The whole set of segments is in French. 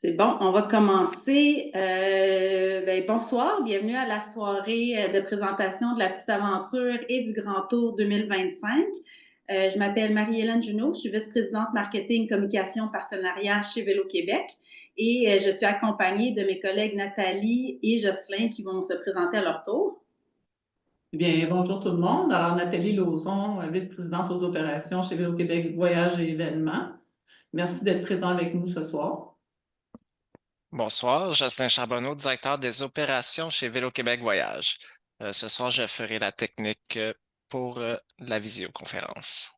C'est bon, on va commencer. Bonsoir, bienvenue à la soirée de présentation de la petite aventure et du Grand Tour 2025. Je m'appelle Marie-Hélène Junot, je suis vice-présidente marketing, communication, partenariat chez Vélo Québec et je suis accompagnée de mes collègues Nathalie et Jocelyn qui vont se présenter à leur tour. Eh bien, bonjour tout le monde. Alors, Nathalie Lauzon, vice-présidente aux opérations chez Vélo Québec Voyages et événements. Merci d'être présent avec nous ce soir. Bonsoir, Jocelyn Charbonneau, directeur des opérations chez Vélo-Québec Voyage. Ce soir, je ferai la technique pour la visioconférence.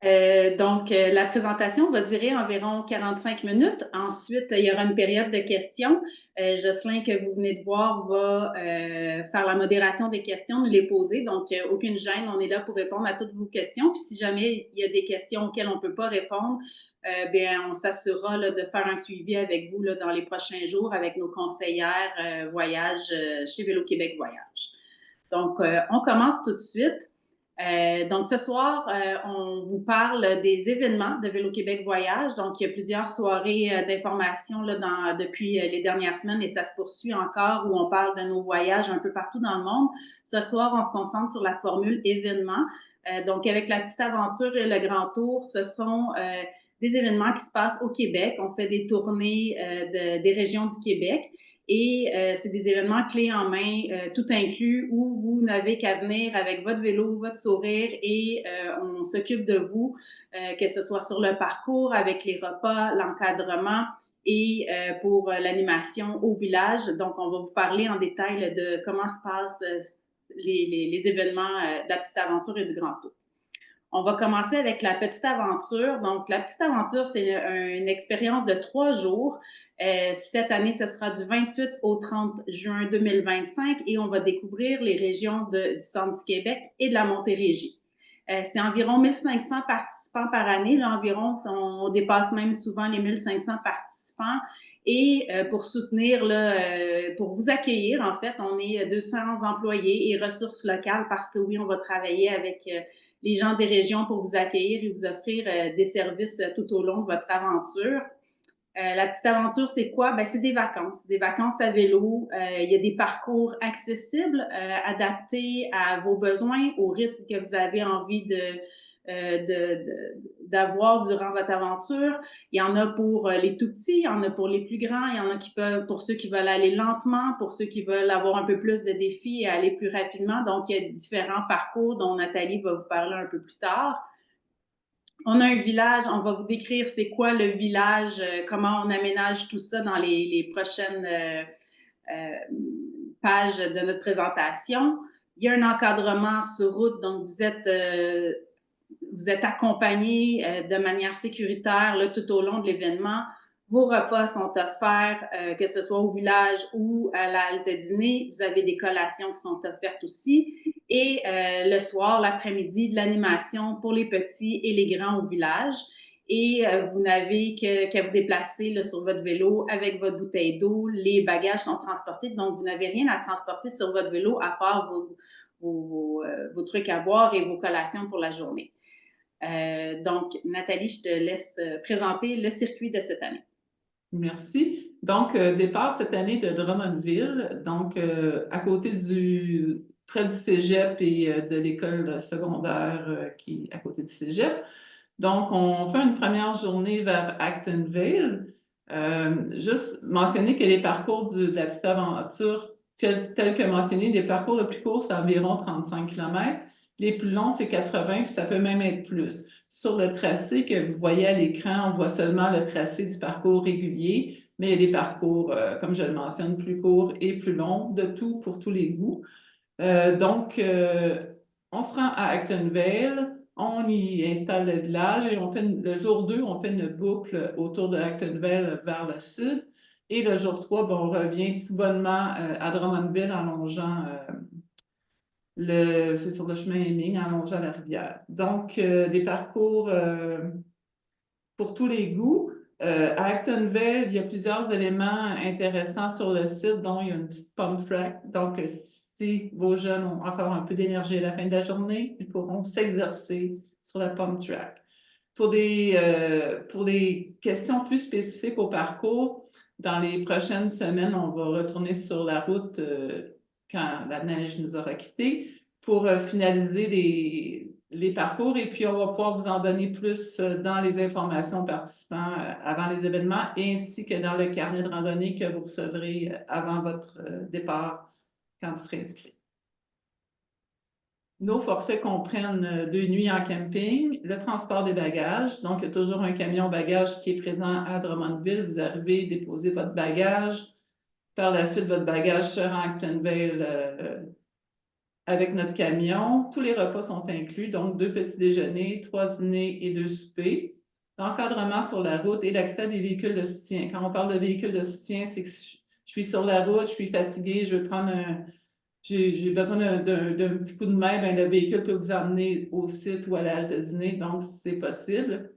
La présentation va durer environ 45 minutes. Ensuite, il y aura une période de questions. Jocelyn, que vous venez de voir, va faire la modération des questions, nous les poser. Donc, aucune gêne, on est là pour répondre à toutes vos questions. Puis, si jamais il y a des questions auxquelles on ne peut pas répondre, on s'assurera de faire un suivi avec vous là, dans les prochains jours avec nos conseillères voyage chez Vélo-Québec Voyage. Donc, on commence tout de suite. Donc, ce soir, on vous parle des événements de Vélo-Québec Voyage. Donc, il y a plusieurs soirées d'information depuis les dernières semaines et ça se poursuit encore où on parle de nos voyages un peu partout dans le monde. Ce soir, on se concentre sur la formule événement. Donc, avec la petite aventure et le grand tour, ce sont des événements qui se passent au Québec. On fait des tournées des régions du Québec. Et c'est des événements clés en main, tout inclus, où vous n'avez qu'à venir avec votre vélo, votre sourire et on s'occupe de vous, que ce soit sur le parcours, avec les repas, l'encadrement et pour l'animation au village. Donc, on va vous parler en détail de comment se passent les événements de la petite aventure et du grand tour. On va commencer avec la petite aventure. Donc, la petite aventure, c'est une expérience de 3 jours. Cette année, ce sera du 28 au 30 juin 2025 et on va découvrir les régions du centre du Québec et de la Montérégie. C'est environ 1500 participants par année. Là, environ, on dépasse même souvent les 1500 participants. Et pour soutenir, pour vous accueillir, en fait, on est 200 employés et ressources locales parce que oui, on va travailler avec les gens des régions pour vous accueillir et vous offrir des services tout au long de votre aventure. La petite aventure, c'est quoi? C'est des vacances à vélo. Il y a des parcours accessibles, adaptés à vos besoins, au rythme que vous avez envie d'avoir durant votre aventure. Il y en a pour les tout petits, il y en a pour les plus grands, il y en a qui peuvent, pour ceux qui veulent aller lentement, pour ceux qui veulent avoir un peu plus de défis et aller plus rapidement. Donc, il y a différents parcours dont Nathalie va vous parler un peu plus tard. On a un village, on va vous décrire c'est quoi le village, comment on aménage tout ça dans les prochaines pages de notre présentation. Il y a un encadrement sur route, donc vous êtes accompagné de manière sécuritaire là, tout au long de l'événement. Vos repas sont offerts, que ce soit au village ou à la halte dîner. Vous avez des collations qui sont offertes aussi. Et le soir, l'après-midi, de l'animation pour les petits et les grands au village. Et vous n'avez qu'à vous déplacer là, sur votre vélo avec votre bouteille d'eau. Les bagages sont transportés, donc vous n'avez rien à transporter sur votre vélo à part vos trucs à boire et vos collations pour la journée. Donc, Nathalie, je te laisse présenter le circuit de cette année. Merci. Donc, départ cette année de Drummondville, donc à côté près du cégep et de l'école secondaire qui est à côté du cégep. Donc, on fait une première journée vers Actonville. Juste mentionner que les parcours de la petite aventure, tels que mentionné, les parcours le plus court, c'est environ 35 km. Les plus longs, c'est 80, puis ça peut même être plus. Sur le tracé que vous voyez à l'écran, on voit seulement le tracé du parcours régulier, mais il y a des parcours, comme je le mentionne, plus courts et plus longs, de tout pour tous les goûts. Donc, on se rend à Actonville, on y installe le village et le jour 2, on fait une boucle autour de Actonville vers le sud. Et le jour 3, on revient tout bonnement à Drummondville en longeant c'est sur le chemin Hemming, en longeant la rivière. Donc, des parcours pour tous les goûts. À Actonville, il y a plusieurs éléments intéressants sur le site, dont il y a une petite pump track. Donc, si vos jeunes ont encore un peu d'énergie à la fin de la journée, ils pourront s'exercer sur la pump track. Pour des questions plus spécifiques au parcours, dans les prochaines semaines, on va retourner sur la route quand la neige nous aura quittés pour finaliser les parcours et puis on va pouvoir vous en donner plus dans les informations aux participants avant les événements ainsi que dans le carnet de randonnée que vous recevrez avant votre départ quand vous serez inscrit. Nos forfaits comprennent 2 nuits en camping, le transport des bagages. Donc, il y a toujours un camion bagage qui est présent à Drummondville. Vous arrivez, déposez votre bagage. Par la suite, votre bagage sera à Actonville avec notre camion. Tous les repas sont inclus, donc 2 petits déjeuners, 3 dîners et 2 soupers. L'encadrement sur la route et l'accès à des véhicules de soutien. Quand on parle de véhicules de soutien, c'est que je suis sur la route, je suis fatiguée, je veux prendre j'ai besoin d'un petit coup de main, ben, le véhicule peut vous emmener au site ou à la halte de dîner, donc c'est possible.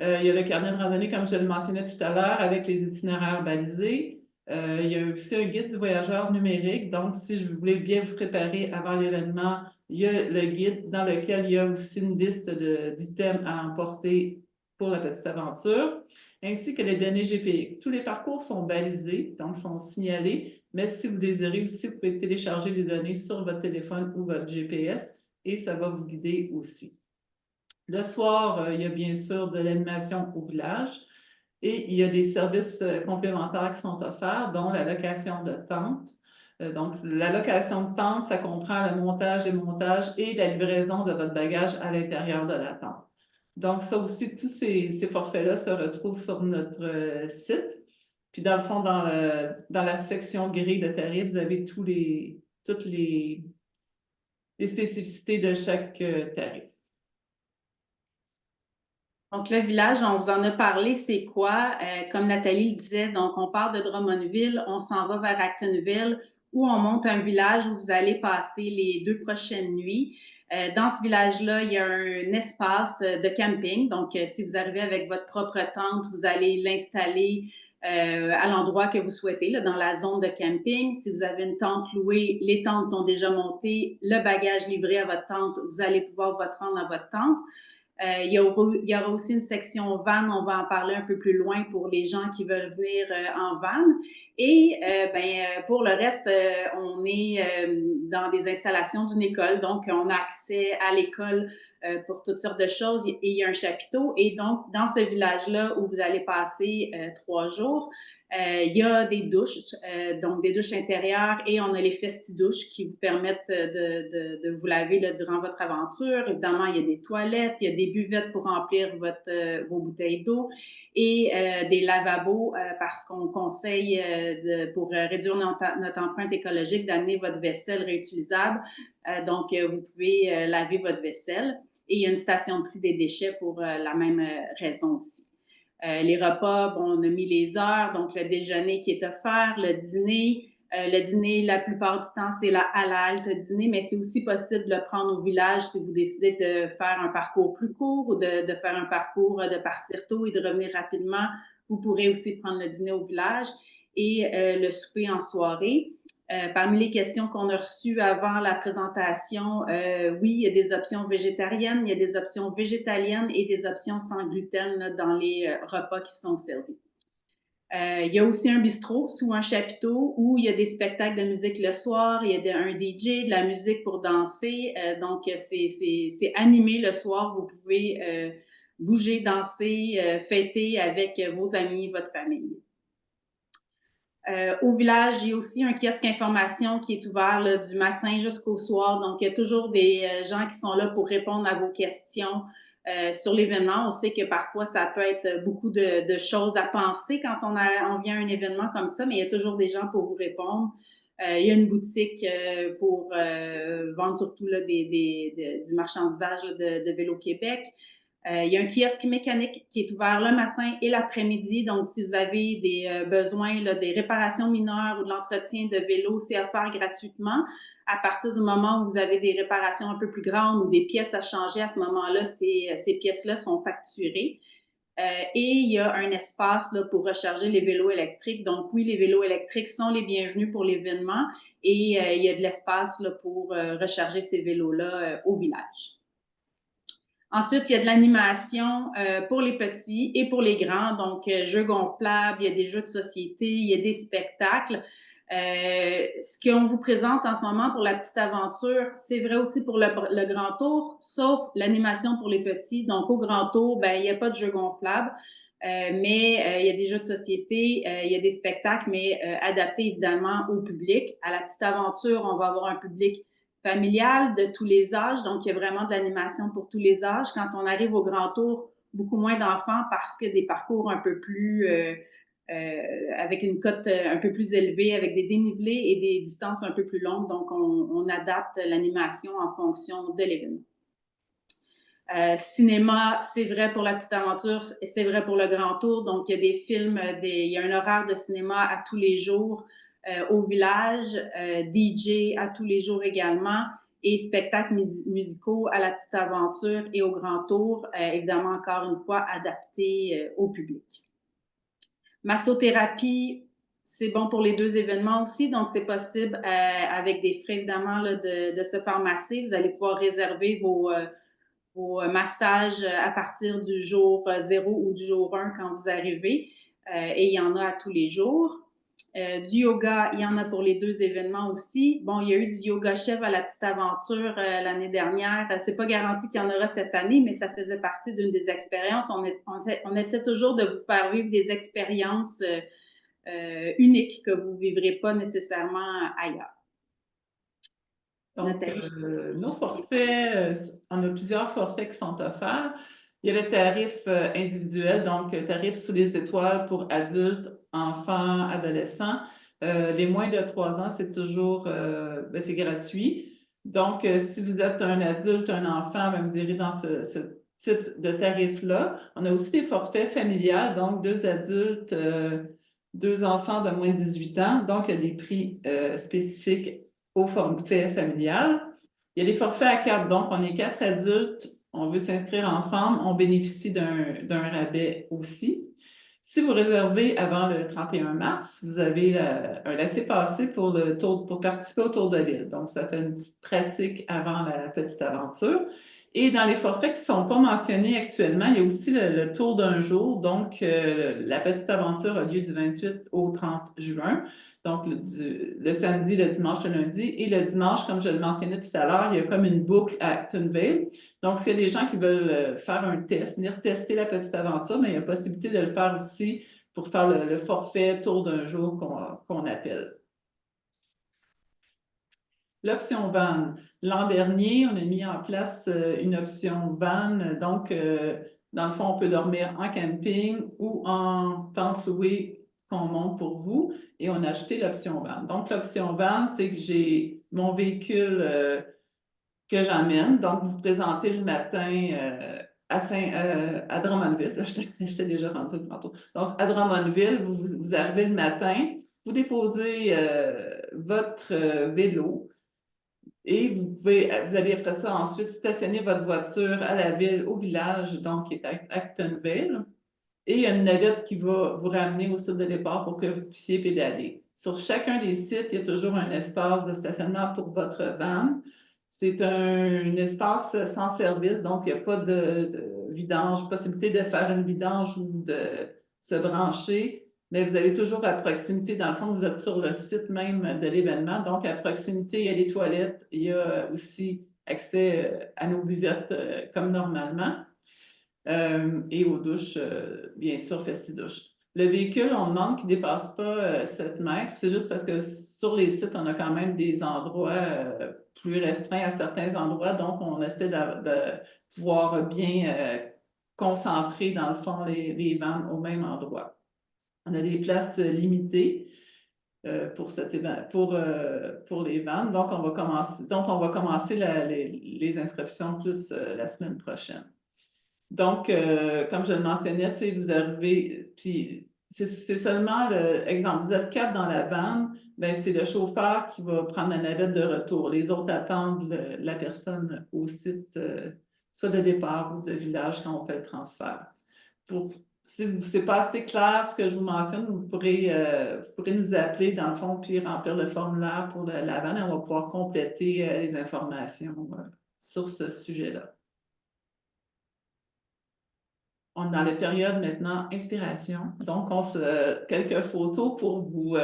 Il y a le carnet de randonnée, comme je le mentionnais tout à l'heure, avec les itinéraires balisés. Il y a aussi un guide du voyageur numérique, donc si je voulais bien vous préparer avant l'événement, il y a le guide dans lequel il y a aussi une liste d'items à emporter pour la petite aventure, ainsi que les données GPX. Tous les parcours sont balisés, donc sont signalés, mais si vous désirez aussi, vous pouvez télécharger les données sur votre téléphone ou votre GPS et ça va vous guider aussi. Le soir, il y a bien sûr de l'animation au village et il y a des services complémentaires qui sont offerts, dont la location de tente. Donc, la location de tente, ça comprend le montage, démontage et la livraison de votre bagage à l'intérieur de la tente. Donc, ça aussi, tous ces forfaits-là se retrouvent sur notre site. Puis, dans le fond, dans la section grille de tarifs, vous avez toutes les spécificités de chaque tarif. Donc, le village, on vous en a parlé, c'est quoi? Comme Nathalie le disait, donc on part de Drummondville, on s'en va vers Actonville, où on monte un village où vous allez passer les 2 prochaines nuits. Dans ce village-là, il y a un espace de camping. Donc, si vous arrivez avec votre propre tente, vous allez l'installer à l'endroit que vous souhaitez, là, dans la zone de camping. Si vous avez une tente louée, les tentes sont déjà montées, le bagage livré à votre tente, vous allez pouvoir vous rendre à votre tente. Il y aura aussi une section van, on va en parler un peu plus loin pour les gens qui veulent venir en van. Et pour le reste, on est dans des installations d'une école, donc on a accès à l'école pour toutes sortes de choses et il y a un chapiteau. Et donc, dans ce village-là où vous allez passer 3 jours, il y a des douches, donc des douches intérieures et on a les festi-douches qui vous permettent de vous laver là, durant votre aventure. Évidemment, il y a des toilettes, il y a des buvettes pour remplir vos bouteilles d'eau et des lavabos parce qu'on conseille pour réduire notre empreinte écologique d'amener votre vaisselle réutilisable. Donc, vous pouvez laver votre vaisselle et il y a une station de tri des déchets pour la même raison aussi. Les repas, bon, on a mis les heures, donc le déjeuner qui est offert, le dîner. Le dîner, la plupart du temps, c'est à la halte dîner, mais c'est aussi possible de le prendre au village si vous décidez de faire un parcours plus court ou de faire un parcours de partir tôt et de revenir rapidement. Vous pourrez aussi prendre le dîner au village et le souper en soirée. Parmi les questions qu'on a reçues avant la présentation, oui, il y a des options végétariennes, il y a des options végétaliennes et des options sans gluten là, dans les repas qui sont servis. Il y a aussi un bistrot sous un chapiteau où il y a des spectacles de musique le soir, il y a un DJ, de la musique pour danser. Donc, c'est animé le soir. Vous pouvez bouger, danser, fêter avec vos amis, votre famille. Au village, il y a aussi un kiosque information qui est ouvert là, du matin jusqu'au soir. Donc, il y a toujours des gens qui sont là pour répondre à vos questions sur l'événement. On sait que parfois, ça peut être beaucoup de choses à penser quand on vient à un événement comme ça, mais il y a toujours des gens pour vous répondre. Il y a une boutique pour vendre surtout là, du marchandisage là, de Vélo Québec. Il y a un kiosque mécanique qui est ouvert le matin et l'après-midi. Donc, si vous avez des besoins, là, des réparations mineures ou de l'entretien de vélo, c'est offert gratuitement. À partir du moment où vous avez des réparations un peu plus grandes ou des pièces à changer, à ce moment-là, ces pièces-là sont facturées. Et il y a un espace là, pour recharger les vélos électriques. Donc, oui, les vélos électriques sont les bienvenus pour l'événement et il y a de l'espace là, pour recharger ces vélos-là au village. Ensuite, il y a de l'animation pour les petits et pour les grands, donc jeux gonflables, il y a des jeux de société, il y a des spectacles. Ce qu'on vous présente en ce moment pour la petite aventure, c'est vrai aussi pour le grand tour, sauf l'animation pour les petits. Donc, au grand tour, ben, il n'y a pas de jeux gonflables, mais il y a des jeux de société, il y a des spectacles, mais adaptés évidemment au public. À la petite aventure, on va avoir un public familial de tous les âges, donc il y a vraiment de l'animation pour tous les âges. Quand on arrive au grand tour, beaucoup moins d'enfants parce qu'il y a des parcours un peu plus avec une cote un peu plus élevée, avec des dénivelés et des distances un peu plus longues. Donc, on adapte l'animation en fonction de l'événement. Cinéma, c'est vrai pour la petite aventure et c'est vrai pour le grand tour. Donc, il y a des films, il y a un horaire de cinéma à tous les jours au village, DJ à tous les jours également et spectacles musicaux à la petite aventure et au grand tour, évidemment encore une fois adaptés au public. Massothérapie, c'est bon pour les deux événements aussi, donc c'est possible avec des frais évidemment là, de se faire masser. Vous allez pouvoir réserver vos massages à partir du jour 0 ou du jour 1 quand vous arrivez. Et il y en a à tous les jours. Du yoga, il y en a pour les deux événements aussi. Bon, il y a eu du yoga chef à la petite aventure l'année dernière. C'est pas garanti qu'il y en aura cette année, mais ça faisait partie d'une des expériences. On essaie toujours de vous faire vivre des expériences uniques que vous ne vivrez pas nécessairement ailleurs. Donc, nos forfaits, on a plusieurs forfaits qui sont offerts. Il y a le tarif individuel, donc tarif sous les étoiles pour adultes, enfants, adolescents. Les moins de 3 ans, c'est toujours c'est gratuit. Donc, si vous êtes un adulte, un enfant, ben, vous irez dans ce type de tarif-là. On a aussi des forfaits familiales, donc 2 adultes, 2 enfants de moins de 18 ans. Donc, il y a des prix spécifiques au forfait familial. Il y a des forfaits à 4, donc on est 4 adultes, on veut s'inscrire ensemble, on bénéficie d'un rabais aussi. Si vous réservez avant le 31 mars, vous avez un laissez-passer pour participer au Tour de l'île. Donc, ça fait une petite pratique avant la petite aventure. Et dans les forfaits qui ne sont pas mentionnés actuellement, il y a aussi le tour d'un jour. Donc, la petite aventure a lieu du 28 au 30 juin. Donc, le samedi, le dimanche, le lundi. Et le dimanche, comme je le mentionnais tout à l'heure, il y a comme une boucle à Actonville. Donc, s'il y a des gens qui veulent faire un test, venir tester la petite aventure, mais il y a possibilité de le faire aussi pour faire le forfait tour d'un jour qu'on appelle. L'option van. L'an dernier, on a mis en place une option van. Donc, dans le fond, on peut dormir en camping ou en tente louée qu'on monte pour vous. Et on a acheté l'option van. Donc, l'option van, c'est que j'ai mon véhicule que j'emmène. Donc, vous vous présentez le matin à Drummondville. Là, j'étais déjà rendue tantôt. Donc, à Drummondville, vous arrivez le matin, vous déposez votre vélo. Et vous allez après ça ensuite stationner votre voiture à la ville, au village, donc qui est à Actonville. Et il y a une navette qui va vous ramener au site de départ pour que vous puissiez pédaler. Sur chacun des sites, il y a toujours un espace de stationnement pour votre van. C'est un espace sans service, donc il n'y a pas de vidange, possibilité de faire une vidange ou de se brancher. Mais vous avez toujours à proximité, dans le fond, vous êtes sur le site même de l'événement. Donc, à proximité, il y a les toilettes, il y a aussi accès à nos buvettes comme normalement. Et aux douches, bien sûr, Festidouche. Le véhicule, on demande qu'il ne dépasse pas 7 mètres. C'est juste parce que sur les sites, on a quand même des endroits plus restreints à certains endroits. Donc, on essaie de pouvoir bien concentrer, dans le fond, les vannes au même endroit. On a des places limitées pour les vannes. Donc, on va commencer les inscriptions plus la semaine prochaine. Donc, comme je le mentionnais, vous arrivez, puis c'est seulement exemple, vous êtes 4 dans la vanne, ben c'est le chauffeur qui va prendre la navette de retour. Les autres attendent la personne au site, soit de départ ou de village quand on fait le transfert. Si ce n'est pas assez clair ce que je vous mentionne, vous pourrez nous appeler dans le fond puis remplir le formulaire pour la vanne et on va pouvoir compléter les informations sur ce sujet-là. On est dans la période maintenant inspiration. Donc, quelques photos pour vous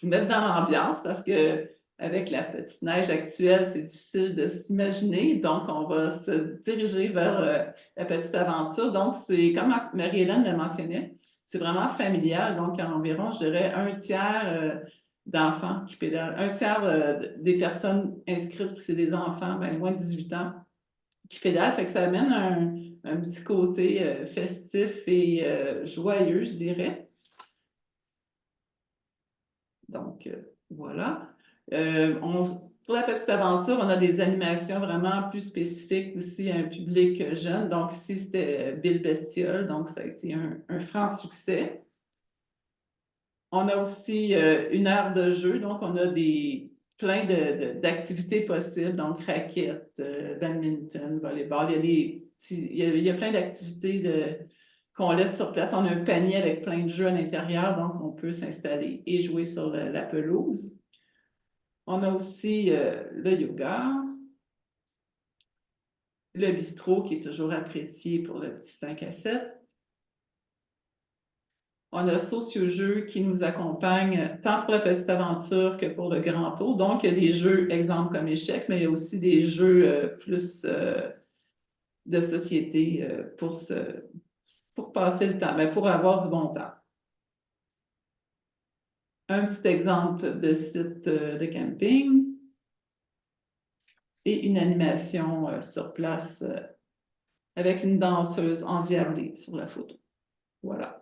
mettre dans l'ambiance parce que avec la petite neige actuelle, c'est difficile de s'imaginer. Donc, on va se diriger vers la petite aventure. Donc, c'est comme Marie-Hélène le mentionnait, c'est vraiment familial. Donc, environ, je dirais, un tiers d'enfants qui pédalent, un tiers des personnes inscrites, c'est des enfants, ben, moins de 18 ans, qui pédalent. Fait que ça amène un petit côté festif et joyeux, je dirais. Donc, voilà. Pour la petite aventure, on a des animations vraiment plus spécifiques aussi à un public jeune. Donc, ici, c'était Bill Bestiole, donc ça a été un franc succès. On a aussi une aire de jeu, donc on a plein d'activités possibles, donc raquettes, badminton, volleyball, il y a plein d'activités qu'on laisse sur place. On a un panier avec plein de jeux à l'intérieur, donc on peut s'installer et jouer sur la pelouse. On a aussi le yoga, le bistrot qui est toujours apprécié pour le petit 5 à 7. On a Socio-jeux qui nous accompagne tant pour la petite aventure que pour le grand tour. Donc, il y a des jeux, exemple comme échecs, mais il y a aussi des jeux plus de société pour passer le temps, mais pour avoir du bon temps. Un petit exemple de site de camping et une animation sur place avec une danseuse endiablée sur la photo. Voilà.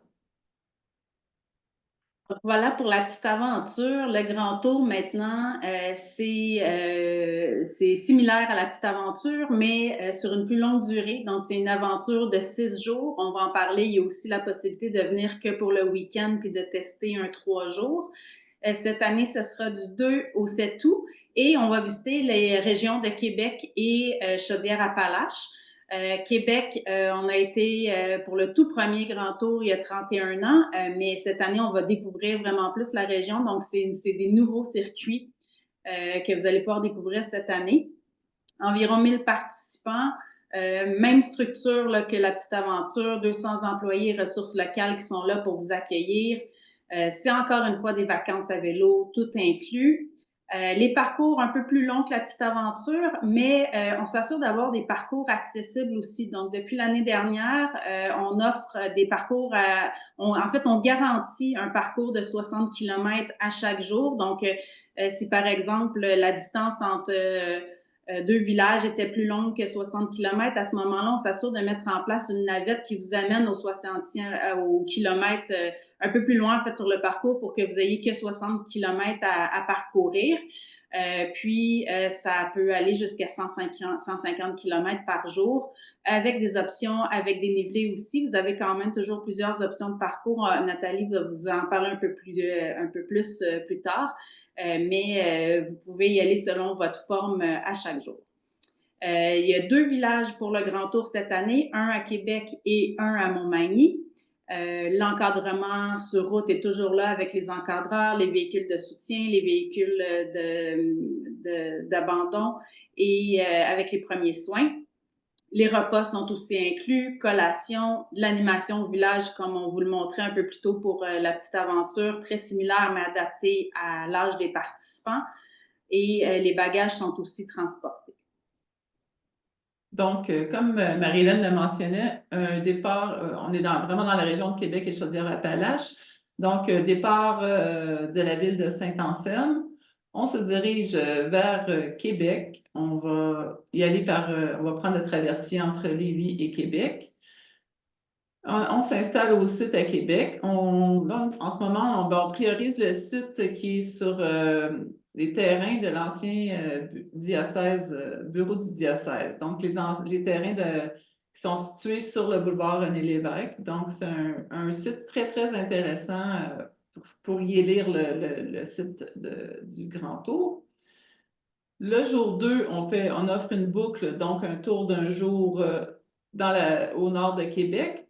Voilà pour la petite aventure. Le grand tour, maintenant, c'est similaire à la petite aventure, mais sur une plus longue durée. Donc, c'est une aventure de 6 jours. On va en parler. Il y a aussi la possibilité de venir que pour le week-end puis de tester un 3 jours. Cette année, ce sera du 2 au 7 août et on va visiter les régions de Québec et Chaudière-Appalaches. Québec, on a été pour le tout premier grand tour il y a 31 ans, mais cette année, on va découvrir vraiment plus la région. Donc, c'est des nouveaux circuits que vous allez pouvoir découvrir cette année. Environ 1000 participants, même structure là, que la petite aventure, 200 employés ressources locales qui sont là pour vous accueillir. C'est encore une fois des vacances à vélo, tout inclus. Les parcours un peu plus longs que la petite aventure, mais on s'assure d'avoir des parcours accessibles aussi. Donc, depuis l'année dernière, on offre des parcours en fait, on garantit un parcours de 60 km à chaque jour. Donc, si par exemple la distance entre deux villages étaient plus longs que 60 km, à ce moment-là, on s'assure de mettre en place une navette qui vous amène au kilomètre un peu plus loin en fait sur le parcours pour que vous ayez que 60 km à parcourir. Puis, ça peut aller jusqu'à 150 km par jour avec des options, avec des nivelés aussi. Vous avez quand même toujours plusieurs options de parcours. Nathalie va vous en parler un peu plus plus tard, mais vous pouvez y aller selon votre forme à chaque jour. Il y a 2 villages pour le Grand Tour cette année, un à Québec et un à Montmagny. L'encadrement sur route est toujours là avec les encadreurs, les véhicules de soutien, les véhicules d'abandon et avec les premiers soins. Les repas sont aussi inclus, collation, l'animation au village, comme on vous le montrait un peu plus tôt pour la petite aventure, très similaire mais adaptée à l'âge des participants. Et les bagages sont aussi transportés. Donc, comme Marie-Hélène le mentionnait, un départ, on est vraiment dans la région de Québec et Chaudière-Appalaches. Donc, départ de la ville de Saint-Anselme. On se dirige vers Québec. On va y aller on va prendre le traversier entre Lévis et Québec. On s'installe au site à Québec. En ce moment, on priorise le site qui est sur les terrains de l'ancien diocèse, bureau du diocèse. Donc, les terrains qui sont situés sur le boulevard René-Lévesque. Donc, c'est un site très, très intéressant pour y élire le site du Grand Tour. Le jour 2, on offre une boucle, donc un tour d'un jour au nord de Québec.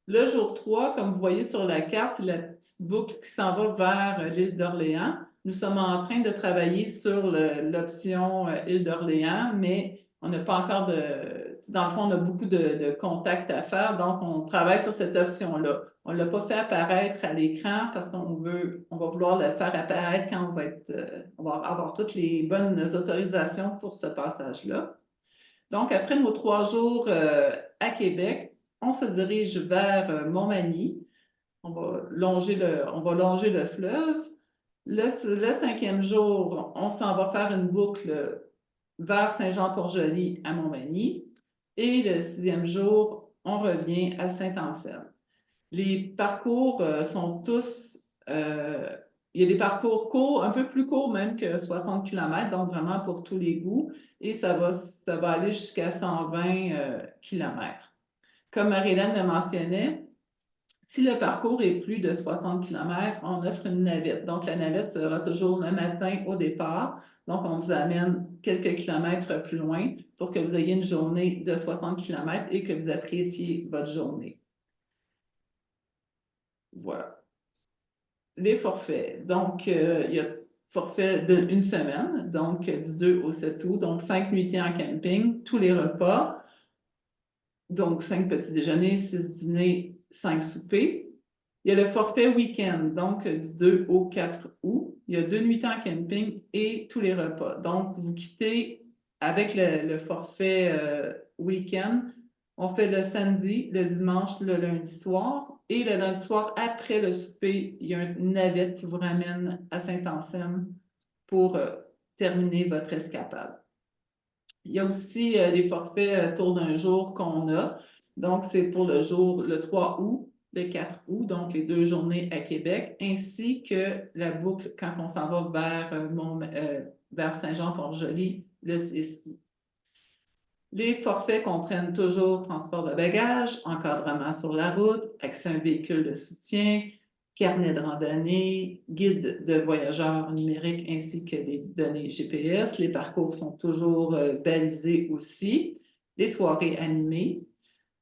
Le jour 3, comme vous voyez sur la carte, la petite boucle qui s'en va vers l'île d'Orléans. Nous sommes en train de travailler sur l'option île d'Orléans, mais on n'a pas encore dans le fond, on a beaucoup de contacts à faire, donc on travaille sur cette option-là. On ne l'a pas fait apparaître à l'écran parce on va vouloir le faire apparaître quand on va avoir toutes les bonnes autorisations pour ce passage-là. Donc, après nos 3 jours à Québec, on se dirige vers Montmagny. On va longer le fleuve. Le 5e jour, on s'en va faire une boucle vers Saint-Jean-Port-Joli à Montmagny. Et le 6e jour, on revient à Saint-Anselme. Les parcours sont tous... il y a des parcours courts, un peu plus courts même que 60 km, donc vraiment pour tous les goûts. Et ça va aller jusqu'à 120 km. Comme Marie-Hélène le mentionnait, si le parcours est plus de 60 km, on offre une navette. Donc, la navette sera toujours le matin au départ. Donc, on vous amène quelques kilomètres plus loin pour que vous ayez une journée de 60 km et que vous appréciez votre journée. Voilà. Les forfaits. Donc, il y a forfait d'une semaine, donc du 2 au 7 août, donc 5 nuitées en camping, tous les repas, donc 5 petits déjeuners, 6 dîners, 5 soupers. Il y a le forfait week-end, donc du 2 au 4 août. Il y a 2 nuitées en camping et tous les repas. Donc, vous quittez avec le forfait week-end. On fait le samedi, le dimanche, le lundi soir. Et le lundi soir, après le souper, il y a une navette qui vous ramène à Saint-Anselme pour terminer votre escapade. Il y a aussi les forfaits tour d'un jour qu'on a. Donc, c'est pour le 3 août, le 4 août, donc les 2 journées à Québec, ainsi que la boucle quand on s'en va vers Saint-Jean-Port-Joli, le 6 août. Les forfaits comprennent toujours transport de bagages, encadrement sur la route, accès à un véhicule de soutien, carnet de randonnée, guide de voyageurs numérique ainsi que des données GPS. Les parcours sont toujours balisés aussi. Les soirées animées.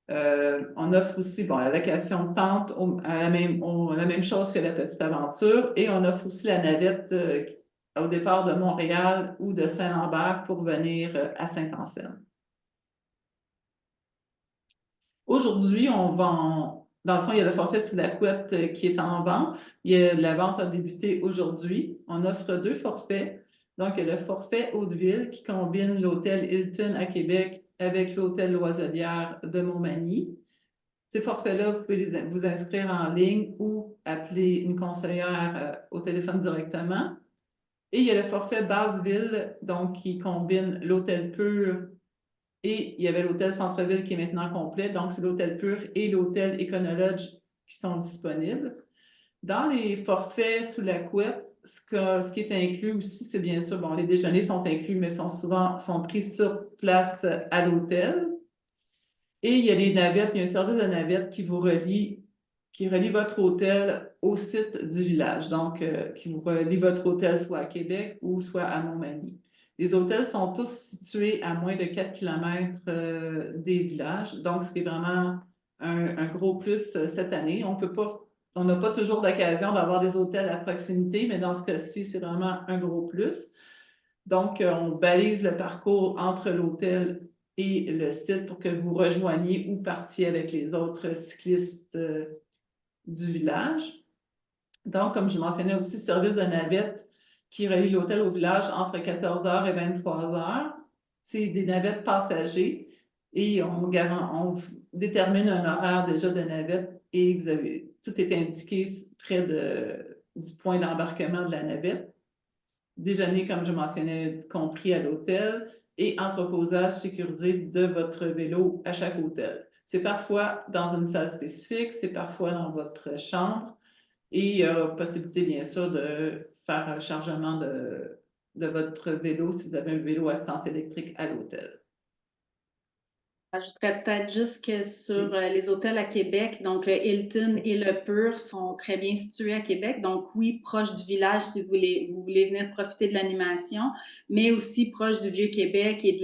On offre aussi la location de tente, la même chose que la petite aventure, et on offre aussi la navette au départ de Montréal ou de Saint-Lambert pour venir à Saint-Anselme. Aujourd'hui, dans le fond, il y a le forfait sous la couette qui est en vente. La vente a débuté aujourd'hui. On offre 2 forfaits. Donc, il y a le forfait Haute-Ville qui combine l'hôtel Hilton à Québec avec l'hôtel Loiselière de Montmagny. Ces forfaits-là, vous pouvez vous inscrire en ligne ou appeler une conseillère au téléphone directement. Et il y a le forfait Basse-Ville, donc qui combine l'hôtel Pur. Et il y avait l'hôtel Centre-Ville qui est maintenant complet. Donc, c'est l'hôtel Pur et l'hôtel Econolodge qui sont disponibles. Dans les forfaits sous la couette, ce qui est inclus aussi, c'est bien sûr, les déjeuners sont inclus, mais sont pris sur place à l'hôtel. Et il y a les navettes, il y a un service de navette qui relie votre hôtel au site du village. Donc, qui vous relie votre hôtel soit à Québec ou soit à Montmagny. Les hôtels sont tous situés à moins de 4 km des villages, donc ce qui est vraiment un gros plus cette année. On n'a pas toujours d'occasion d'avoir des hôtels à proximité, mais dans ce cas-ci, c'est vraiment un gros plus. Donc, on balise le parcours entre l'hôtel et le site pour que vous rejoigniez ou partiez avec les autres cyclistes du village. Donc, comme je mentionnais aussi, service de navette qui relie l'hôtel au village entre 14h et 23h. C'est des navettes passagers et on détermine un horaire déjà de navette et tout est indiqué près du point d'embarquement de la navette. Déjeuner, comme je mentionnais, compris à l'hôtel et entreposage sécurisé de votre vélo à chaque hôtel. C'est parfois dans une salle spécifique, c'est parfois dans votre chambre. Et il y a possibilité, bien sûr, de faire un chargement de votre vélo si vous avez un vélo à assistance électrique à l'hôtel. J'ajouterais peut-être juste que sur les hôtels à Québec, donc le Hilton et le Pur sont très bien situés à Québec. Donc oui, proche du village si vous voulez venir profiter de l'animation, mais aussi proche du Vieux-Québec et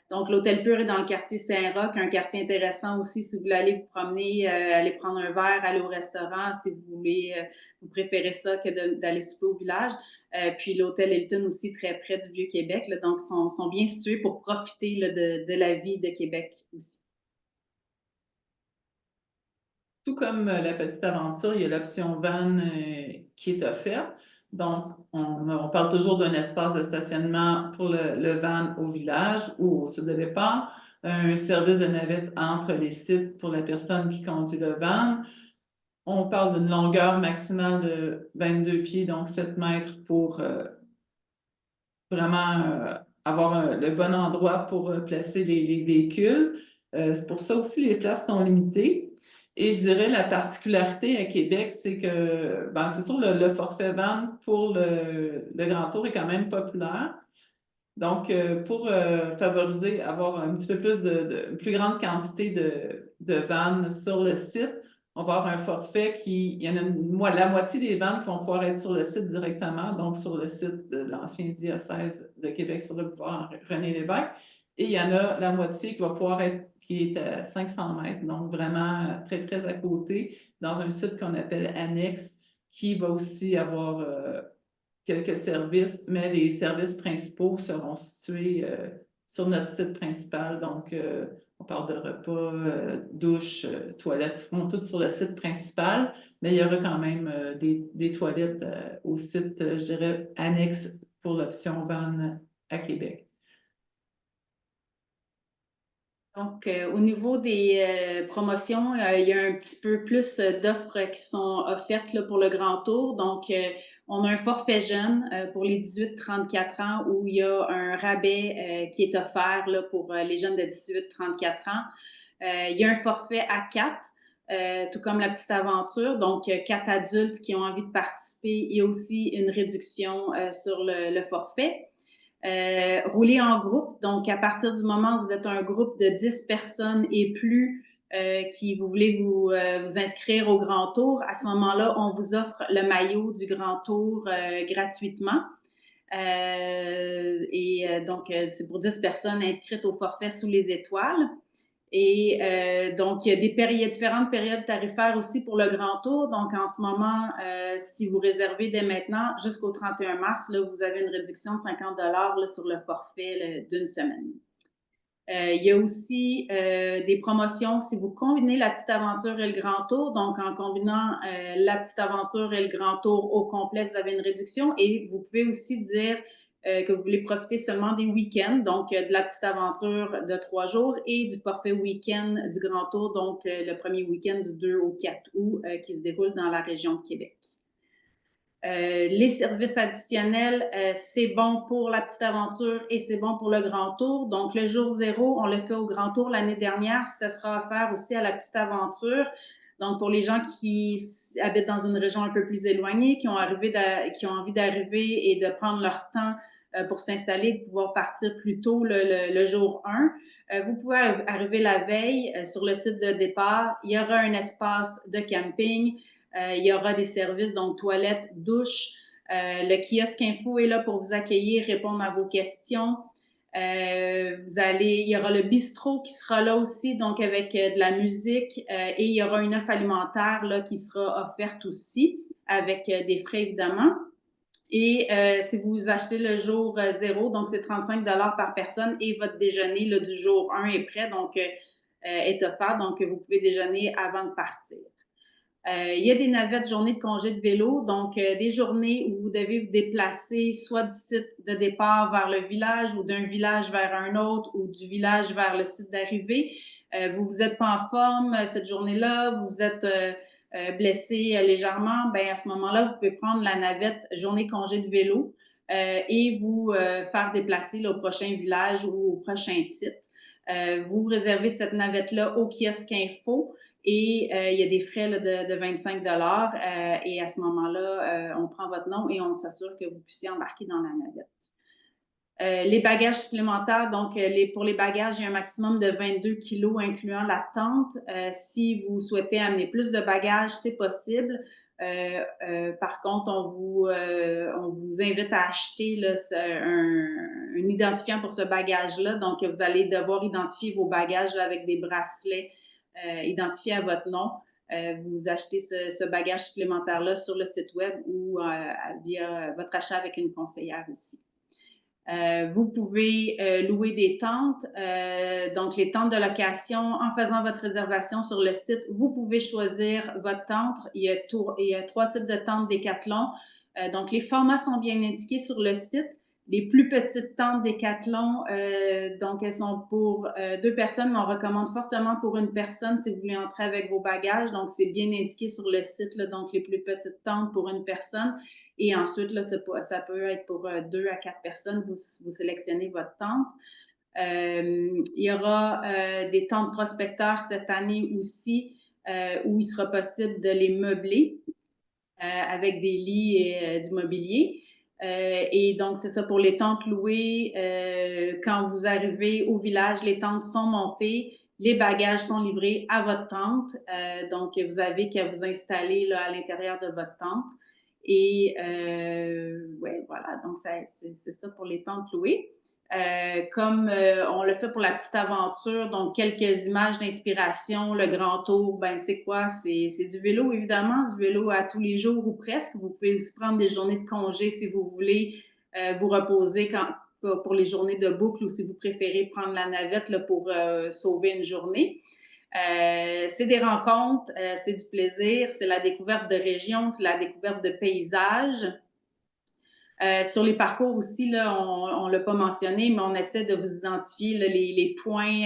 Donc, l'Hôtel Pur est dans le quartier Saint-Roch, un quartier intéressant aussi si vous voulez aller vous promener, aller prendre un verre, aller au restaurant, si vous voulez, vous préférez ça que d'aller souper au village. Puis l'Hôtel Hilton aussi, très près du Vieux-Québec, là, donc sont bien situés pour profiter là, de la vie de Québec aussi. Tout comme la petite aventure, il y a l'option van qui est offerte. Donc, on parle toujours d'un espace de stationnement pour le van au village ou au site de départ, un service de navette entre les sites pour la personne qui conduit le van. On parle d'une longueur maximale de 22 pieds, donc 7 mètres pour vraiment avoir le bon endroit pour placer les véhicules. C'est pour ça aussi les places sont limitées. Et je dirais la particularité à Québec, c'est que, ben, c'est sûr, le forfait van pour le Grand Tour est quand même populaire. Donc, pour favoriser, avoir un petit peu plus une plus grande quantité de vannes sur le site, on va avoir un forfait il y en a la moitié des vannes qui vont pouvoir être sur le site directement, donc sur le site de l'ancien diocèse de Québec sur le boulevard René Lévesque. Et il y en a la moitié qui va pouvoir être, qui est à 500 mètres, donc vraiment très, très à côté, dans un site qu'on appelle annexe, qui va aussi avoir quelques services, mais les services principaux seront situés sur notre site principal. Donc, on parle de repas, douche, toilettes, seront toutes sur le site principal, mais il y aura quand même des toilettes au site, je dirais, annexe pour l'option van à Québec. Donc, au niveau des promotions, il y a un petit peu plus d'offres qui sont offertes là, pour le Grand Tour. Donc, on a un forfait jeune pour les 18-34 ans où il y a un rabais qui est offert là, pour les jeunes de 18-34 ans. Il y a un forfait à 4, tout comme la petite aventure. Donc, 4 adultes qui ont envie de participer. Il y a aussi une réduction sur le forfait. Rouler en groupe, donc à partir du moment où vous êtes un groupe de 10 personnes et plus qui vous voulez vous inscrire au Grand Tour, à ce moment-là, on vous offre le maillot du Grand Tour gratuitement. Donc, c'est pour 10 personnes inscrites au forfait sous les étoiles. Et donc, il y a différentes périodes tarifaires aussi pour le Grand Tour. Donc, en ce moment, si vous réservez dès maintenant jusqu'au 31 mars, là, vous avez une réduction de 50 $ sur le forfait d'une semaine. Il y a aussi des promotions si vous combinez la petite aventure et le Grand Tour. Donc, en combinant la petite aventure et le Grand Tour au complet, vous avez une réduction. Et vous pouvez aussi dire que vous voulez profiter seulement des week-ends, donc de la petite aventure de 3 jours et du forfait week-end du Grand Tour, donc le premier week-end du 2 au 4 août qui se déroule dans la région de Québec. Les services additionnels, c'est bon pour la petite aventure et c'est bon pour le Grand Tour. Donc, le jour 0, on l'a fait au Grand Tour l'année dernière. Ça sera offert aussi à la petite aventure. Donc, pour les gens qui habitent dans une région un peu plus éloignée, qui ont envie d'arriver et de prendre leur temps pour s'installer, de pouvoir partir plus tôt le jour 1. Vous pouvez arriver la veille sur le site de départ. Il y aura un espace de camping. Il y aura des services, donc toilettes, douches. Le kiosque info est là pour vous accueillir, répondre à vos questions. Il y aura le bistrot qui sera là aussi, donc avec de la musique, et il y aura une offre alimentaire là, qui sera offerte aussi, avec des frais évidemment. Et si vous achetez le jour 0, donc c'est 35 $ par personne et votre déjeuner là, du jour 1 est prêt, donc est offert, donc vous pouvez déjeuner avant de partir. Il y a des navettes journées de congé de vélo, donc des journées où vous devez vous déplacer soit du site de départ vers le village ou d'un village vers un autre ou du village vers le site d'arrivée. Vous n'êtes pas en forme cette journée-là, vous êtes blessé légèrement, ben à ce moment-là, vous pouvez prendre la navette journée congé de vélo et vous faire déplacer là, au prochain village ou au prochain site. Vous réservez cette navette-là au kiosque info. Et il y a des frais là, de 25 $ et à ce moment-là, on prend votre nom et on s'assure que vous puissiez embarquer dans la navette. Les bagages supplémentaires, donc pour les bagages, il y a un maximum de 22 kilos incluant la tente. Si vous souhaitez amener plus de bagages, c'est possible. Par contre, on vous invite à acheter là, un identifiant pour ce bagage-là. Donc, vous allez devoir identifier vos bagages là, avec des bracelets identifiés à votre nom. Vous achetez ce bagage supplémentaire-là sur le site web ou via votre achat avec une conseillère aussi. Vous pouvez louer des tentes, donc les tentes de location. En faisant votre réservation sur le site, vous pouvez choisir votre tente. Il y a 3 types de tentes Décathlon. Donc, les formats sont bien indiqués sur le site. Les plus petites tentes Décathlon, donc elles sont pour 2 personnes, mais on recommande fortement pour une personne si vous voulez entrer avec vos bagages. Donc, c'est bien indiqué sur le site, là, donc les plus petites tentes pour une personne. Et ensuite, là, ça peut être pour 2 à 4 personnes, vous sélectionnez votre tente. Il y aura des tentes prospecteurs cette année aussi, où il sera possible de les meubler avec des lits et du mobilier. Et donc, c'est ça pour les tentes louées. Quand vous arrivez au village, les tentes sont montées, les bagages sont livrés à votre tente. Donc, vous avez qu'à vous installer là, à l'intérieur de votre tente. Et ouais, voilà, donc c'est ça pour les tentes louées. Comme on le fait pour la petite aventure, donc quelques images d'inspiration, le grand tour, ben c'est quoi? C'est du vélo, évidemment, du vélo à tous les jours ou presque. Vous pouvez aussi prendre des journées de congé si vous voulez vous reposer pour les journées de boucle ou si vous préférez prendre la navette là, pour sauver une journée. C'est des rencontres, c'est du plaisir, c'est la découverte de régions, c'est la découverte de paysages. Sur les parcours aussi, là, on ne l'a pas mentionné, mais on essaie de vous identifier là, les points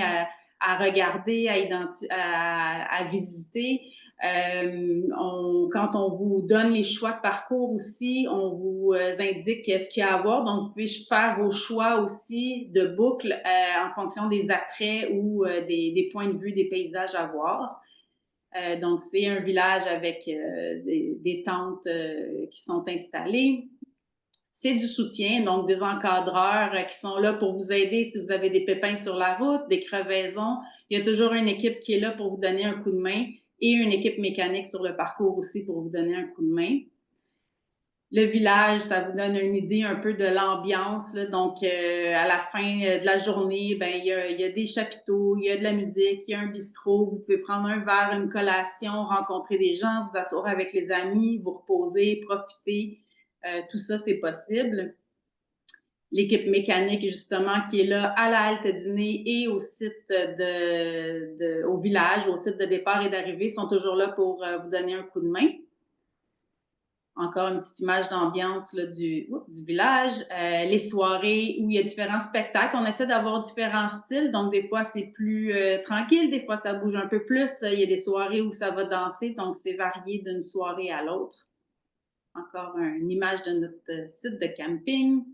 à regarder, à visiter. Quand on vous donne les choix de parcours aussi, on vous indique ce qu'il y a à voir. Donc, vous pouvez faire vos choix aussi de boucles en fonction des attraits ou des points de vue des paysages à voir. Donc, c'est un village avec des tentes qui sont installées. C'est du soutien, donc des encadreurs qui sont là pour vous aider si vous avez des pépins sur la route, des crevaisons. Il y a toujours une équipe qui est là pour vous donner un coup de main et une équipe mécanique sur le parcours aussi pour vous donner un coup de main. Le village, ça vous donne une idée un peu de l'ambiance. Donc, à la fin de la journée, ben, il y a des chapiteaux, il y a de la musique, il y a un bistrot. Vous pouvez prendre un verre, une collation, rencontrer des gens, vous asseoir avec les amis, vous reposer, profiter. Tout ça, c'est possible. L'équipe mécanique, justement, qui est là à la halte dîner et au site au village, au site de départ et d'arrivée, sont toujours là pour vous donner un coup de main. Encore une petite image d'ambiance du village. Les soirées où il y a différents spectacles. On essaie d'avoir différents styles. Donc, des fois, c'est plus tranquille. Des fois, ça bouge un peu plus. Il y a des soirées où ça va danser. Donc, c'est varié d'une soirée à l'autre. Encore une image de notre site de camping.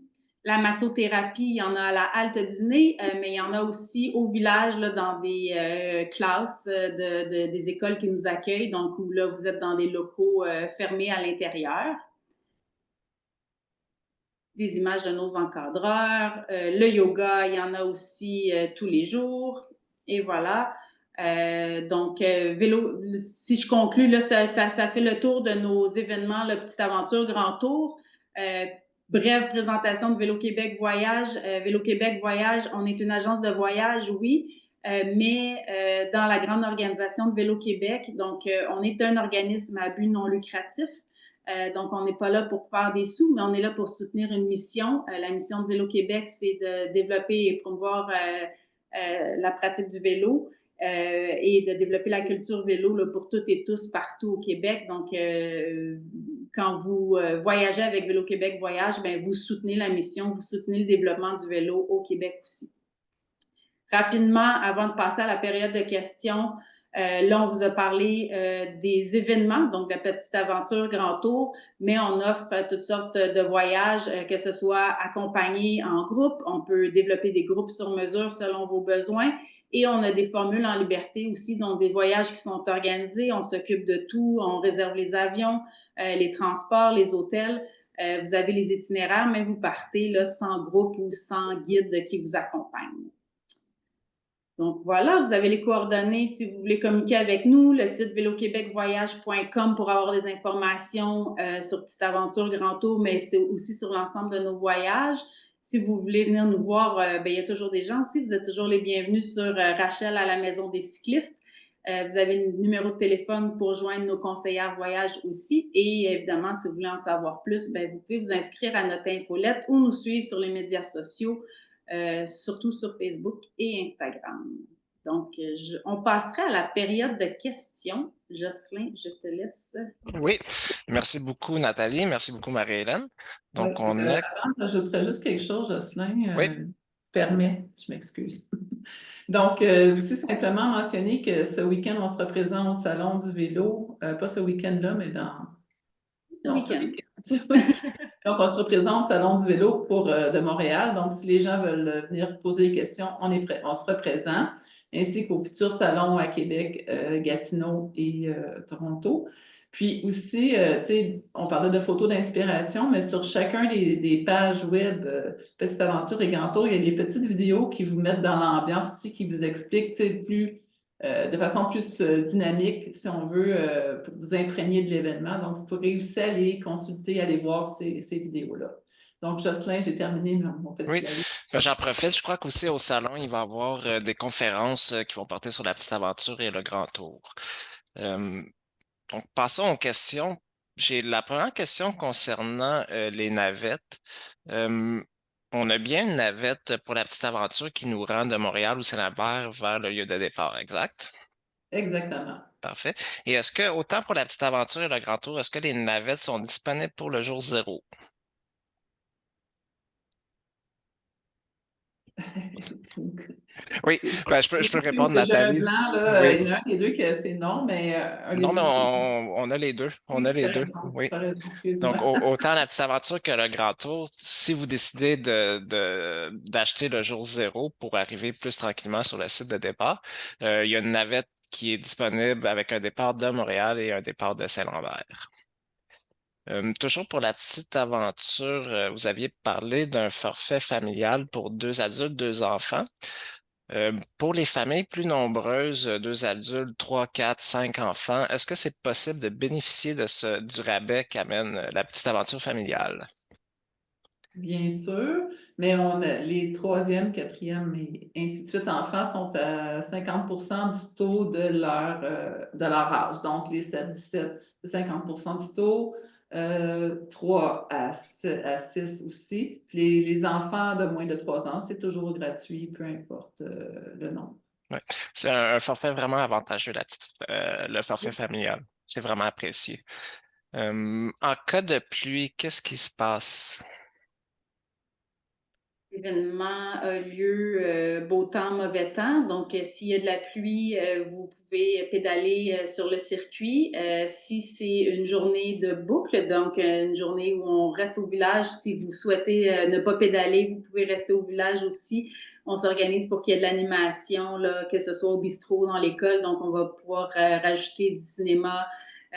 La massothérapie, il y en a à la halte dîner, mais il y en a aussi au village, là, dans des classes des écoles qui nous accueillent, donc où là, vous êtes dans des locaux fermés à l'intérieur. Des images de nos encadreurs. Le yoga, il y en a aussi tous les jours. Et voilà. Donc, vélo, si je conclue, là, ça fait le tour de nos événements, la petite aventure, grand tour. Brève présentation de Vélo Québec Voyage. Vélo Québec Voyage, on est une agence de voyage, oui, mais dans la grande organisation de Vélo Québec. Donc, on est un organisme à but non lucratif. Donc, on n'est pas là pour faire des sous, mais on est là pour soutenir une mission. La mission de Vélo Québec, c'est de développer et promouvoir la pratique du vélo. Et de développer la culture vélo là, pour toutes et tous partout au Québec. Donc, quand vous voyagez avec Vélo Québec Voyage, ben, vous soutenez la mission, vous soutenez le développement du vélo au Québec aussi. Rapidement, avant de passer à la période de questions, là, on vous a parlé des événements, donc la petite aventure Grand Tour, mais on offre toutes sortes de voyages, que ce soit accompagnés en groupe. On peut développer des groupes sur mesure selon vos besoins. Et on a des formules en liberté aussi, donc des voyages qui sont organisés. On s'occupe de tout. On réserve les avions, les transports, les hôtels. Vous avez les itinéraires, mais vous partez là, sans groupe ou sans guide qui vous accompagne. Donc voilà, vous avez les coordonnées si vous voulez communiquer avec nous, le site véloquébecvoyage.com pour avoir des informations sur Petite Aventure Grand Tour, mais c'est aussi sur l'ensemble de nos voyages. Si vous voulez venir nous voir, ben, il y a toujours des gens aussi. Vous êtes toujours les bienvenus sur Rachel à la Maison des cyclistes. Vous avez le numéro de téléphone pour joindre nos conseillères voyage aussi. Et évidemment, si vous voulez en savoir plus, ben, vous pouvez vous inscrire à notre infolette ou nous suivre sur les médias sociaux. Surtout sur Facebook et Instagram. Donc, on passerait à la période de questions. Jocelyn, je te laisse. Oui, merci beaucoup Nathalie, merci beaucoup Marie-Hélène. Donc, on a... Attends, j'ajouterais juste quelque chose, Jocelyn. Oui. Permet, je m'excuse. Donc, aussi simplement mentionner que ce week-end, on sera présent au Salon du vélo, pas ce week-end-là, mais dans... Ce week-end. Donc, on se représente au Salon du vélo de Montréal. Donc, si les gens veulent venir poser des questions, on sera présent, ainsi qu'au futur salon à Québec, Gatineau et Toronto. Puis aussi, tu sais, on parlait de photos d'inspiration, mais sur chacun des pages web Petite Aventure et Grand Tour, il y a des petites vidéos qui vous mettent dans l'ambiance aussi, qui vous expliquent, tu sais, de façon plus dynamique, si on veut, pour vous imprégner de l'événement. Donc, vous pourrez aussi aller consulter, aller voir ces vidéos-là. Donc, Jocelyn, j'ai terminé mon petit Oui, avis. ben, j'en profite. Je crois qu'aussi au salon, il va y avoir des conférences qui vont porter sur la petite aventure et le grand tour. Donc, passons aux questions. J'ai la première question concernant les navettes. On a bien une navette pour la petite aventure qui nous rend de Montréal ou Saint-Lambert vers le lieu de départ, exact? Exactement. Parfait. Et est-ce que, autant pour la petite aventure et le grand tour, est-ce que les navettes sont disponibles pour le jour zéro? Oui, ben, je peux répondre, J'ai un Nathalie. blanc, là, Oui. il y en a un des deux que c'est non, mais un des Non, mais deux, c'est on a les deux. On a oui, les deux. Oui. t'as raison, Donc, excuse-moi. autant la petite aventure que le grand tour, si vous décidez d'acheter le jour zéro pour arriver plus tranquillement sur le site de départ, il y a une navette qui est disponible avec un départ de Montréal et un départ de Saint-Lambert. Toujours pour la petite aventure, vous aviez parlé d'un forfait familial pour 2 adultes, 2 enfants. Pour les familles plus nombreuses, 2 adultes, 3, 4, 5 enfants, est-ce que c'est possible de bénéficier du rabais qu'amène la petite aventure familiale? Bien sûr, mais les troisième, quatrième et ainsi de suite enfants sont à 50% du taux de leur âge. Donc, les 7-17, c'est 50% du taux, 3 à 6 aussi. Puis les enfants de moins de 3 ans, c'est toujours gratuit, peu importe le nombre. Ouais. C'est un forfait vraiment avantageux, le forfait familial. C'est vraiment apprécié. En cas de pluie, qu'est-ce qui se passe? L'événement a lieu beau temps, mauvais temps. Donc, s'il y a de la pluie, vous pouvez pédaler sur le circuit. Si c'est une journée de boucle, donc une journée où on reste au village, si vous souhaitez ne pas pédaler, vous pouvez rester au village aussi. On s'organise pour qu'il y ait de l'animation, là, que ce soit au bistrot, dans l'école. Donc, on va pouvoir rajouter du cinéma,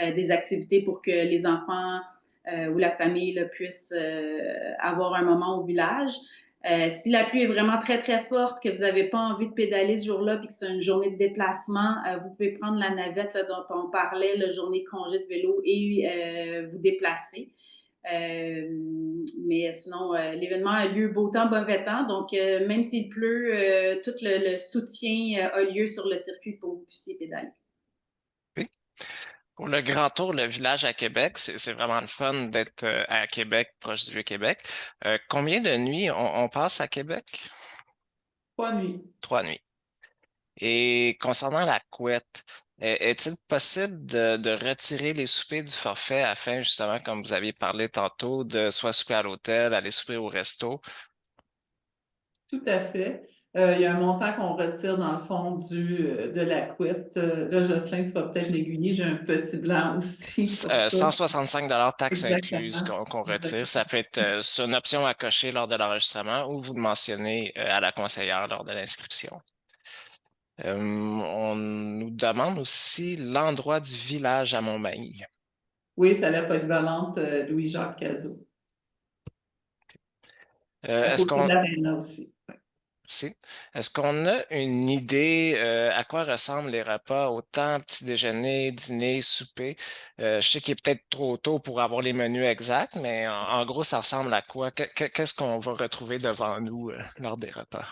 des activités pour que les enfants ou la famille là, puissent avoir un moment au village. Si la pluie est vraiment très, très forte, que vous n'avez pas envie de pédaler ce jour-là, puis que c'est une journée de déplacement, vous pouvez prendre la navette là, dont on parlait, la journée de congé de vélo, et vous déplacer. Mais sinon, l'événement a lieu beau temps, mauvais temps. Donc, même s'il pleut, tout le soutien a lieu sur le circuit pour que vous puissiez pédaler. Oui. Pour le Grand Tour, le village à Québec, c'est vraiment le fun d'être à Québec, proche du Vieux-Québec. Combien de nuits on passe à Québec? 3 nuits. 3 nuits. Et concernant la couette, est-il possible de retirer les soupers du forfait afin, justement, comme vous aviez parlé tantôt, de soit souper à l'hôtel, aller souper au resto? Tout à fait. Il y a un montant qu'on retire dans le fond de la couette. Là, Jocelyn, tu vas peut-être m'aiguiller. J'ai un petit blanc aussi pour ça. 165 taxes incluses Exactement. qu'on retire. Exactement. Ça peut être c'est une option à cocher lors de l'enregistrement ou vous le mentionnez à la conseillère lors de l'inscription. On nous demande aussi l'endroit du village à Montmagny. Oui, c'est à la polyvalente Louis-Jacques Cazot. À Est-ce côté de qu'on l'aréna aussi. Ouais. Merci. Est-ce qu'on a une idée à quoi ressemblent les repas, autant petit déjeuner, dîner, souper? Je sais qu'il est peut-être trop tôt pour avoir les menus exacts, mais en gros, ça ressemble à quoi? Qu'est-ce qu'on va retrouver devant nous lors des repas?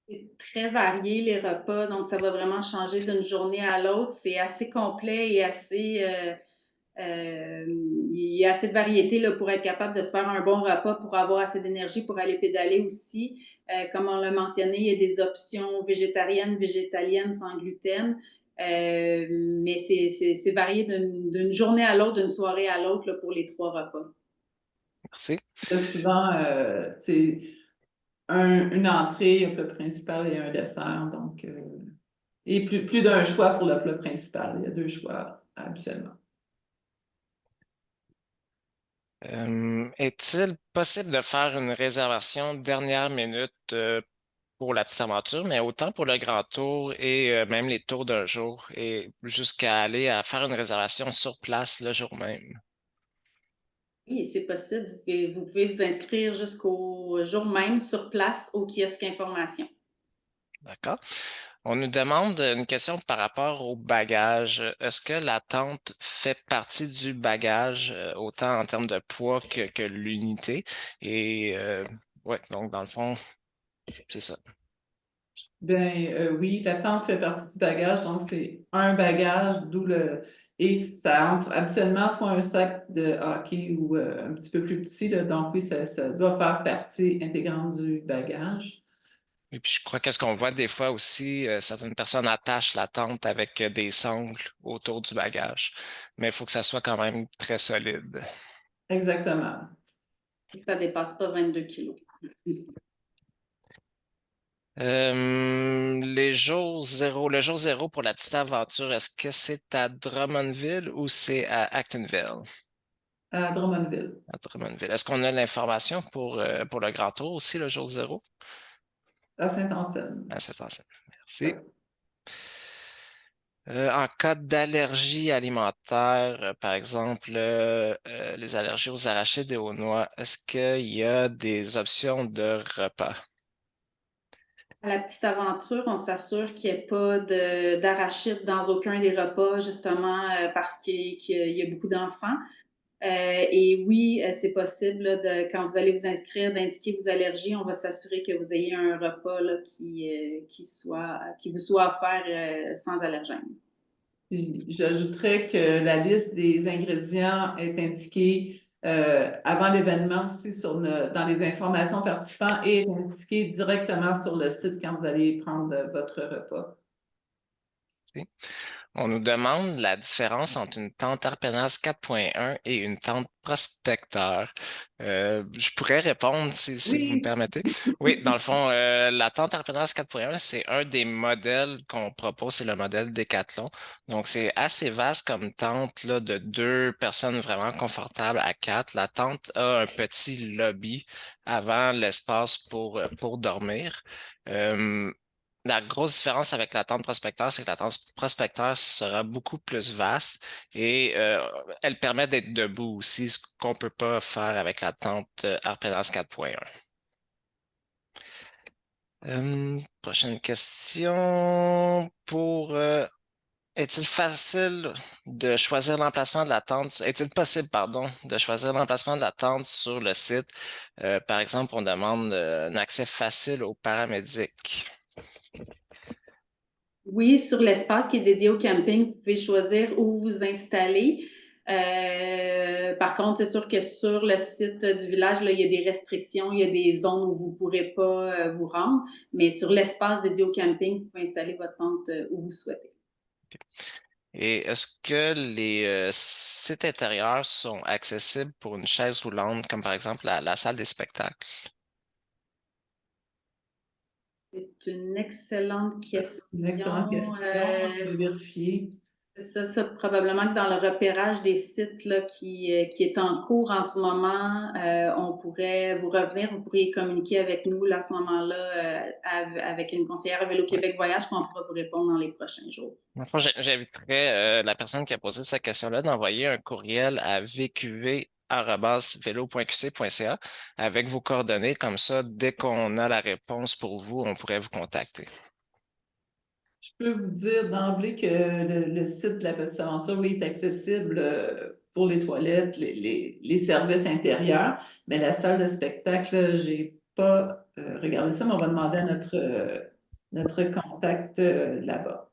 C'est très varié les repas, donc ça va vraiment changer d'une journée à l'autre. C'est assez complet et il y a assez de variété là, pour être capable de se faire un bon repas, pour avoir assez d'énergie pour aller pédaler aussi. Comme on l'a mentionné, il y a des options végétariennes, végétaliennes, sans gluten. Mais c'est varié d'une journée à l'autre, d'une soirée à l'autre pour les 3 repas. Merci. Souvent, c'est une entrée, un plat principal et un dessert. Donc, et plus d'un choix pour le plat principal. Il y a 2 choix habituellement. Est-il possible de faire une réservation dernière minute pour la petite aventure, mais autant pour le grand tour et même les tours d'un jour, et jusqu'à aller à faire une réservation sur place le jour même? Oui, c'est possible. Vous pouvez vous inscrire jusqu'au jour même sur place au kiosque information. D'accord. On nous demande une question par rapport au bagage. Est-ce que la tente fait partie du bagage, autant en termes de poids que l'unité? Et ouais, donc dans le fond, c'est ça. Oui, la tente fait partie du bagage, donc c'est un bagage, et ça entre habituellement soit un sac de hockey ou un petit peu plus petit, là, donc oui, ça doit faire partie intégrante du bagage. Et puis je crois qu'est-ce qu'on voit des fois aussi, certaines personnes attachent la tente avec des sangles autour du bagage, mais il faut que ça soit quand même très solide. Exactement. Ça ne dépasse pas 22 kilos. Le jour zéro pour la petite aventure, est-ce que c'est à Drummondville ou c'est à Actonville? À Drummondville, À Drummondville. Est-ce qu'on a l'information pour le grand tour aussi, le jour zéro? à Saint-Anselme. À cette enseigne. Merci. En cas d'allergie alimentaire, par exemple, les allergies aux arachides et aux noix, est-ce qu'il y a des options de repas? À la petite aventure, on s'assure qu'il n'y ait pas d'arachides dans aucun des repas, justement parce qu'il y a beaucoup d'enfants. Et oui, c'est possible là, quand vous allez vous inscrire, d'indiquer vos allergies. On va s'assurer que vous ayez un repas là, qui vous soit offert sans allergène. Puis, j'ajouterais que la liste des ingrédients est indiquée avant l'événement aussi dans les informations participants et est indiquée directement sur le site quand vous allez prendre votre repas. On nous demande la différence entre une tente Arpenas 4.1 et une tente prospecteur. Je pourrais répondre si vous me Oui, permettez. Oui, dans le fond, la tente Arpenas 4.1, c'est un des modèles qu'on propose, c'est le modèle Decathlon. Donc, c'est assez vaste comme tente là, de 2 personnes vraiment confortables à 4. La tente a un petit lobby avant l'espace pour dormir. Euh, la grosse différence avec la tente prospecteur, c'est que la tente prospecteur sera beaucoup plus vaste et elle permet d'être debout aussi, ce qu'on peut pas faire avec la tente Arpenas 4.1. Prochaine question. Est-il facile de choisir l'emplacement de la tente? Est-il possible, pardon, de choisir l'emplacement de la tente sur le site? Par exemple, on demande un accès facile aux paramédics. Oui, sur l'espace qui est dédié au camping, vous pouvez choisir où vous installer. Par contre, c'est sûr que sur le site du village, là, il y a des restrictions, il y a des zones où vous ne pourrez pas vous rendre, mais sur l'espace dédié au camping, vous pouvez installer votre tente où vous souhaitez. Et est-ce que les sites intérieurs sont accessibles pour une chaise roulante, comme par exemple la salle des spectacles? C'est une excellente une excellente question. question. Je vais vérifier. Ça, probablement que dans le repérage des sites là, qui est en cours en ce moment, on pourrait vous revenir, vous pourriez communiquer avec nous là, à ce moment-là, avec une conseillère à Vélo Ouais. Québec Voyage, puis on pourra vous répondre dans les prochains jours. Dans le fond, j'inviterais la personne qui a posé cette question-là d'envoyer un courriel à VQV info@velo.qc.ca avec vos coordonnées. Comme ça, dès qu'on a la réponse pour vous, on pourrait vous contacter. Je peux vous dire d'emblée que le site de la Petite Aventure, oui, est accessible pour les toilettes, les services intérieurs, mais la salle de spectacle, j'ai pas regardé ça, mais on va demander à notre contact là-bas.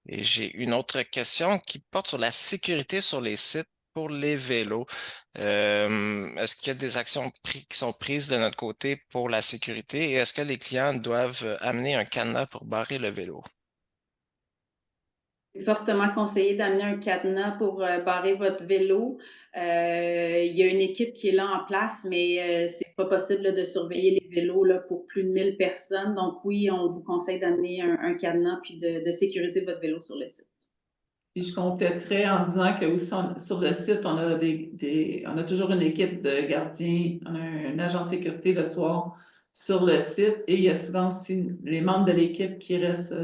Et j'ai une autre question qui porte sur la sécurité sur les sites pour les vélos. Est-ce qu'il y a des actions qui sont prises de notre côté pour la sécurité et est-ce que les clients doivent amener un cadenas pour barrer le vélo? C'est fortement conseillé d'amener un cadenas pour barrer votre vélo. Il y a une équipe qui est là en place, mais c'est pas possible là, de surveiller les vélos là, pour plus de 1000 personnes. Donc oui, on vous conseille d'amener un cadenas puis de sécuriser votre vélo sur le site. Puis je compléterais en disant que aussi sur le site, on a on a toujours une équipe de gardiens, on a un agent de sécurité le soir sur le site et il y a souvent aussi les membres de l'équipe qui restent,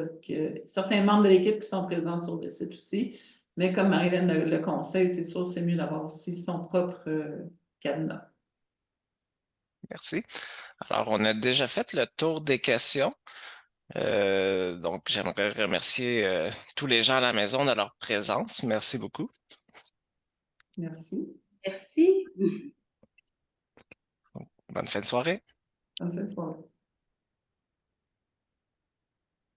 certains membres de l'équipe qui sont présents sur le site aussi. Mais comme Marie-Hélène le conseille, c'est sûr, c'est mieux d'avoir aussi son propre cadenas. Merci. Alors, on a déjà fait le tour des questions. Donc, j'aimerais remercier tous les gens à la maison de leur présence. Merci beaucoup. Merci. Merci. Bonne fin de soirée. Bonne fin de soirée.